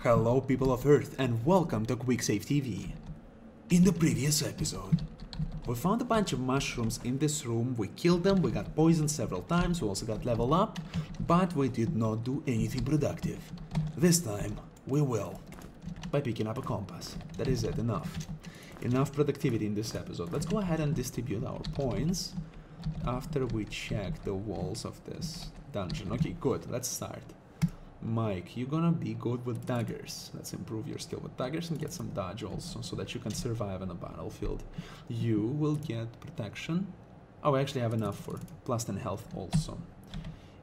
Hello people of Earth and welcome to QuicksaveTV. In the previous episode, we found a bunch of mushrooms in this room, we killed them, we got poisoned several times, we also got level up, but we did not do anything productive. This time, we will, by picking up a compass. That is it, enough. Enough productivity in this episode. Let's go ahead and distribute our points after we check the walls of this dungeon. Okay, good, let's start. Mike, you're gonna be good with daggers. Let's improve your skill with daggers and get some dodge also, so that you can survive on the battlefield. You will get protection. Oh, I actually have enough for plus 10 health also.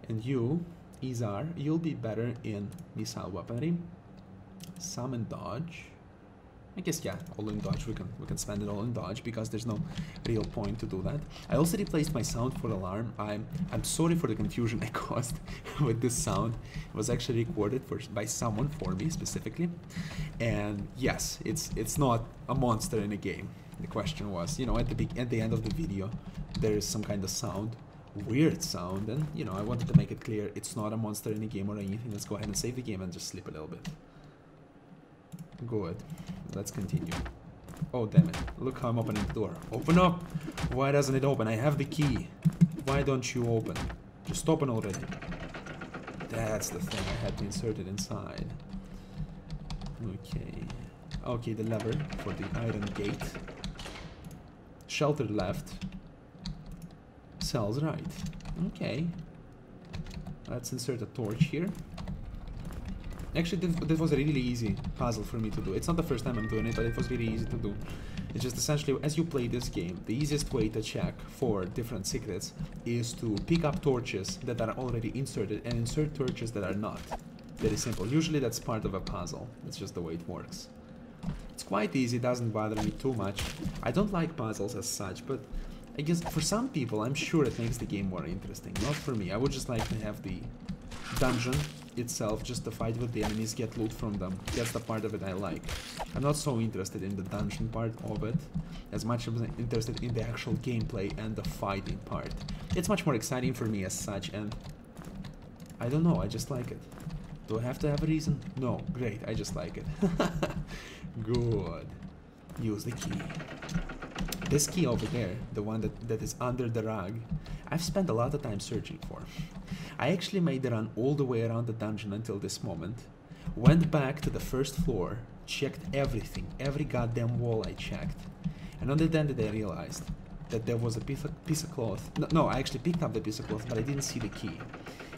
And you, Izar, you'll be better in missile weaponry. Some in dodge. I guess, yeah, all in dodge. We can spend it all in dodge because there's no real point to do that. I also replaced my sound for alarm. I'm sorry for the confusion I caused with this sound. It was actually recorded by someone for me specifically. And yes, it's not a monster in a game. The question was, you know, at the end of the video, there is some kind of sound, weird sound, and you know, I wanted to make it clear it's not a monster in a game or anything. Let's go ahead and save the game and just sleep a little bit. Good. Let's continue. Oh, damn it. Look how I'm opening the door. Open up! Why doesn't it open? I have the key. Why don't you open? Just open already. That's the thing. I had to insert it inside. Okay. Okay, the lever for the iron gate. Shelter left. Cells right. Okay. Let's insert a torch here. Actually, this was a really easy puzzle for me to do. It's not the first time I'm doing it, but it was really easy to do. It's just essentially, as you play this game, the easiest way to check for different secrets is to pick up torches that are already inserted and insert torches that are not. Very simple. Usually that's part of a puzzle. That's just the way it works. It's quite easy, doesn't bother me too much. I don't like puzzles as such, but I guess for some people, I'm sure it makes the game more interesting. Not for me. I would just like to have the dungeon itself, just to fight with the enemies, get loot from them. That's the part of it I like. I'm not so interested in the dungeon part of it as much as I'm interested in the actual gameplay and the fighting part. It's much more exciting for me as such, and I don't know, I just like it. Do I have to have a reason? No, great, I just like it. Good. Use the key. This key over there, the one that is under the rug, I've spent a lot of time searching for. I actually made the run all the way around the dungeon until this moment, went back to the first floor, checked everything, every goddamn wall I checked, and only then did I realize that there was a piece of cloth. No, I actually picked up the piece of cloth, but I didn't see the key.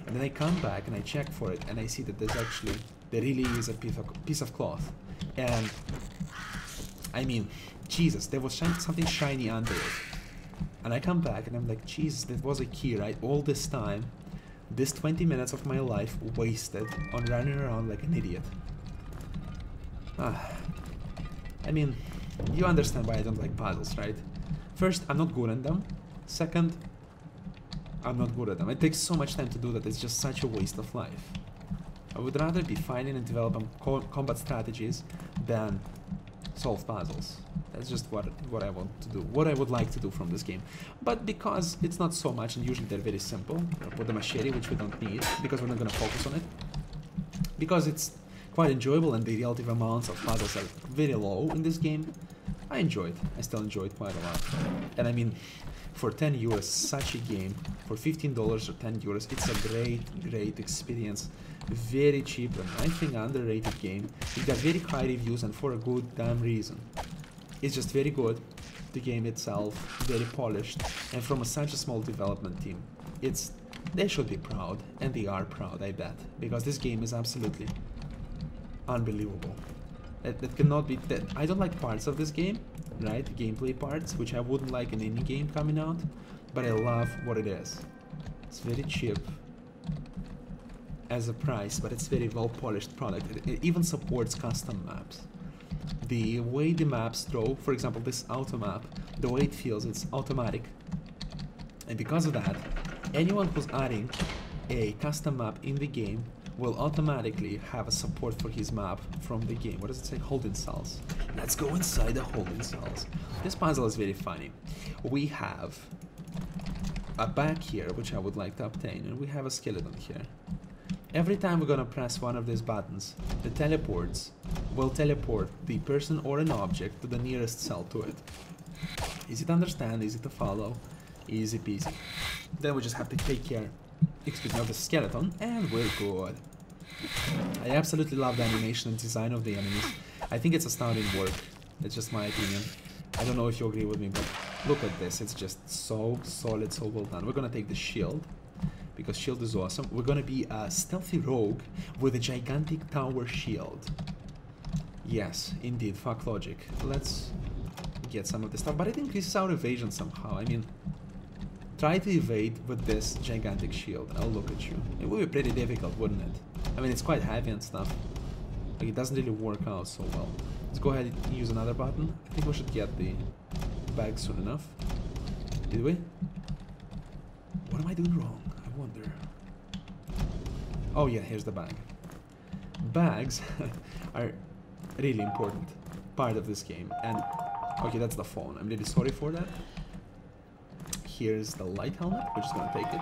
And then I come back and I check for it, and I see that there really is a piece of cloth. And I mean, Jesus, there was something shiny under it. And I come back and I'm like, Jesus, that was a key, right? All this time, this 20 minutes of my life wasted on running around like an idiot. I mean, you understand why I don't like puzzles, right? First, I'm not good at them. Second, I'm not good at them. It takes so much time to do that, it's just such a waste of life. I would rather be finding and developing combat strategies than solve puzzles. That's just what I want to do, what I would like to do from this game. But because it's not so much, and usually they're very simple, put the machete, which we don't need, because we're not going to focus on it, because it's quite enjoyable and the relative amounts of puzzles are very low in this game, I enjoy it. I still enjoy it quite a lot. And I mean, for 10 euros, such a game, for $15 or 10 euros, it's a great experience. Very cheap and I think underrated game. It got very high reviews and for a good damn reason. It's just very good. The game itself, very polished, and from such a small development team, they should be proud, and they are proud, I bet, because this game is absolutely unbelievable. That cannot be. I don't like parts of this game, right? Gameplay parts, which I wouldn't like in any game coming out, but I love what it is. It's very cheap as a price, but it's very well polished product. It even supports custom maps. The way the maps draw, for example, this auto map, the way it feels, it's automatic. And because of that, anyone who's adding a custom map in the game will automatically have a support for his map from the game. What does it say? Holding cells. Let's go inside the holding cells. This puzzle is very funny. We have a bag here, which I would like to obtain, and we have a skeleton here. Every time we're gonna press one of these buttons, the teleports will teleport the person or an object to the nearest cell to it. Easy to understand, easy to follow, easy peasy. Then we just have to take care, excuse me, of the skeleton, and we're good. I absolutely love the animation and design of the enemies. I think it's astounding work. It's just my opinion. I don't know if you agree with me, but look at this. It's just so solid, so well done. We're gonna take the shield, because shield is awesome. We're gonna be a stealthy rogue with a gigantic tower shield. Yes, indeed, fuck logic. Let's get some of this stuff, but it increases our evasion somehow. I mean, try to evade with this gigantic shield. I'll look at you. It would be pretty difficult, wouldn't it? I mean, it's quite heavy and stuff. Like, it doesn't really work out so well. Let's go ahead and use another button. I think we should get the bag soon enough. Did we? What am I doing wrong? I wonder. Oh yeah, here's the bag. Bags are really important part of this game. And okay, that's the phone. I'm really sorry for that. Here's the light helmet. We're just gonna take it.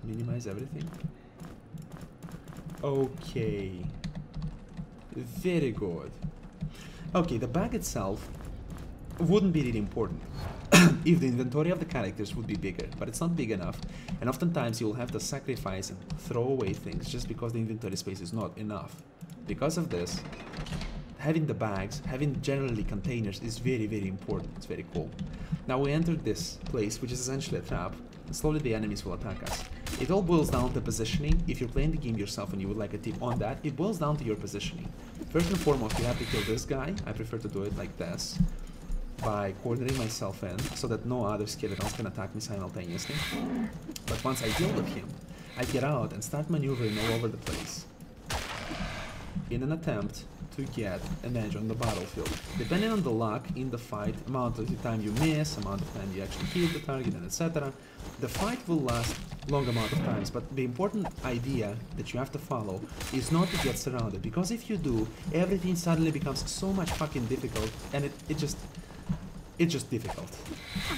Minimize everything. Okay. Very good. Okay, the bag itself wouldn't be really important if the inventory of the characters would be bigger, but it's not big enough, and oftentimes you'll have to sacrifice and throw away things just because the inventory space is not enough. Because of this, having the bags, having generally containers is very, very important. It's very cool. Now we entered this place, which is essentially a trap, and slowly the enemies will attack us. It all boils down to positioning. If you're playing the game yourself and you would like a tip on that, it boils down to your positioning. First and foremost, you have to kill this guy. I prefer to do it like this, by cornering myself in so that no other skeletons can attack me simultaneously. But once I deal with him, I get out and start maneuvering all over the place in an attempt to get an edge on the battlefield. Depending on the luck in the fight, amount of the time you miss, amount of time you actually hit the target, and etc., the fight will last long amount of times. But the important idea that you have to follow is not to get surrounded, because if you do, everything suddenly becomes so much fucking difficult, and it's just difficult.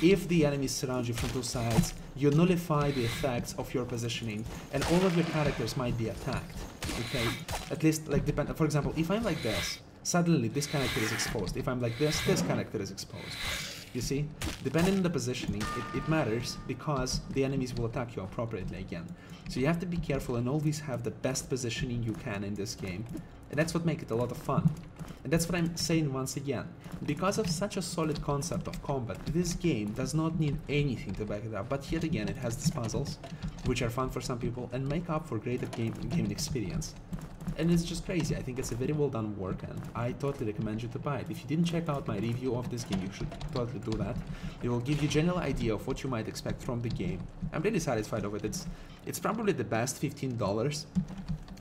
If the enemies surround you from two sides, you nullify the effects of your positioning, and all of your characters might be attacked. Okay, at least, like, for example, if I'm like this, suddenly this character is exposed. If I'm like this character is exposed. You see, depending on the positioning, it matters, because the enemies will attack you appropriately again. So you have to be careful and always have the best positioning you can in this game, and that's what makes it a lot of fun. And that's what I'm saying once again. Because of such a solid concept of combat, this game does not need anything to back it up, but yet again it has these puzzles, which are fun for some people and make up for greater gaming experience. And it's just crazy. I think it's a very well done work, and I totally recommend you to buy it. If you didn't check out my review of this game, you should totally do that. It will give you a general idea of what you might expect from the game. I'm really satisfied with it. It's probably the best $15,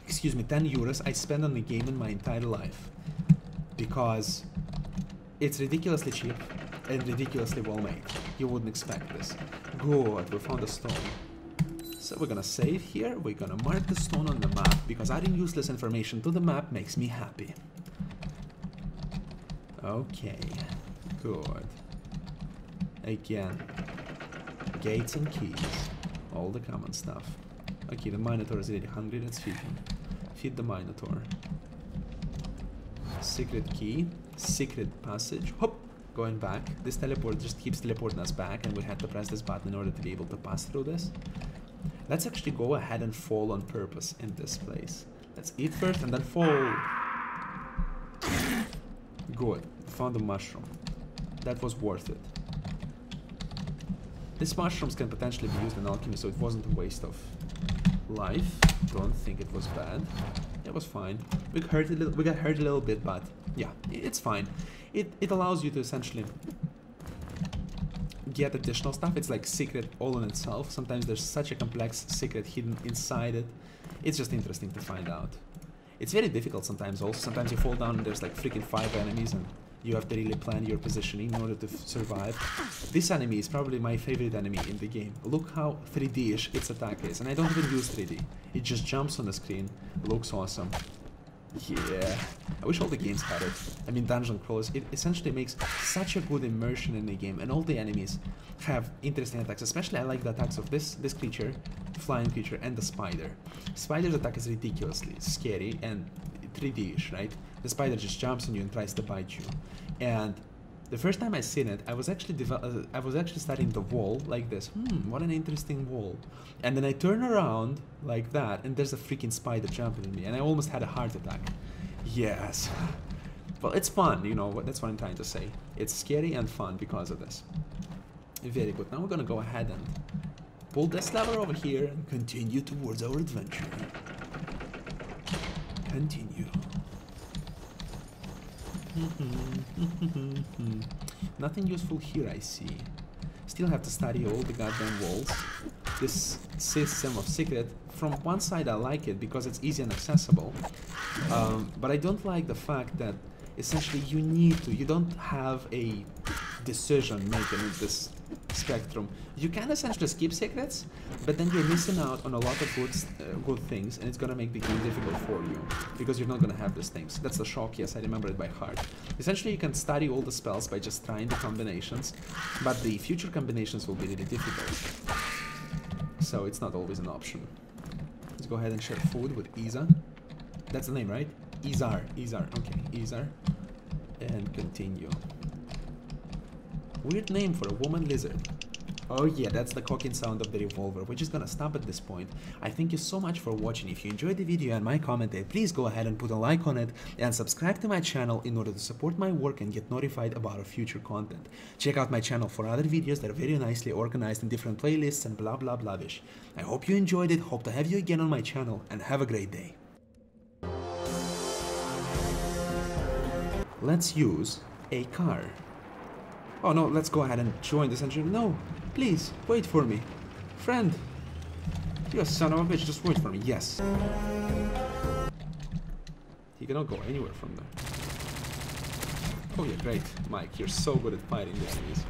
excuse me, 10 euros I spent on the game in my entire life. Because it's ridiculously cheap and ridiculously well made. You wouldn't expect this. Good, we found a stone. So we're gonna save here, we're gonna mark the stone on the map, because adding useless information to the map makes me happy. Okay, good. Again, gates and keys, all the common stuff. Okay, the Minotaur is really hungry, let's feed him. Feed the Minotaur. Secret key, secret passage, hop, going back. This teleport just keeps teleporting us back, and we had to press this button in order to be able to pass through this. Let's actually go ahead and fall on purpose in this place. Let's eat first and then fall. Good, found a mushroom. That was worth it. These mushrooms can potentially be used in alchemy, so it wasn't a waste of life. Don't think it was bad. It was fine. We got hurt a little bit, but yeah, it's fine. It allows you to essentially get additional stuff. It's like secret all in itself. Sometimes there's such a complex secret hidden inside it. It's just interesting to find out. It's very difficult sometimes also. Sometimes you fall down and there's like freaking 5 enemies, and you have to really plan your positioning in order to survive. This enemy is probably my favorite enemy in the game. Look how 3D-ish its attack is, and I don't even use 3D. It just jumps on the screen, looks awesome. Yeah, I wish all the games had it. I mean, dungeon crawlers, it essentially makes such a good immersion in the game, and all the enemies have interesting attacks. Especially I like the attacks of this creature, flying creature, and the spider. Spider's attack is ridiculously scary and 3D-ish, right? The spider just jumps on you and tries to bite you. And the first time I seen it, I was actually studying the wall like this. What an interesting wall. And then I turn around like that, and there's a freaking spider jumping at me, and I almost had a heart attack. Yes. Well, it's fun, you know, that's what I'm trying to say. It's scary and fun because of this. Very good. Now we're gonna go ahead and pull this lever over here and continue towards our adventure. Continue. Nothing useful here, I see. Still have to study all the goddamn walls. This system of secret, from one side I like it because it's easy and accessible, but I don't like the fact that essentially you don't have a decision making in this spectrum. You can essentially skip secrets, but then you're missing out on a lot of good things, and it's gonna make the game difficult for you because you're not gonna have these things. That's the shock. Yes, I remember it by heart. Essentially, you can study all the spells by just trying the combinations, but the future combinations will be really difficult. So it's not always an option. Let's go ahead and share food with Isa. That's the name, right? Izar. Okay, Izar. And continue. Weird name for a woman lizard. Oh yeah, that's the cocking sound of the revolver. We're just gonna stop at this point. I thank you so much for watching. If you enjoyed the video and my commentary, please go ahead and put a like on it and subscribe to my channel in order to support my work and get notified about our future content. Check out my channel for other videos that are very nicely organized in different playlists and blah blah blahvish. I hope you enjoyed it, hope to have you again on my channel, and have a great day. Let's use a car. Oh no, let's go ahead and join this engine. No, please, wait for me. Friend, you son of a bitch, just wait for me. Yes. He cannot go anywhere from there. Oh yeah, great. Mike, you're so good at fighting the enemies.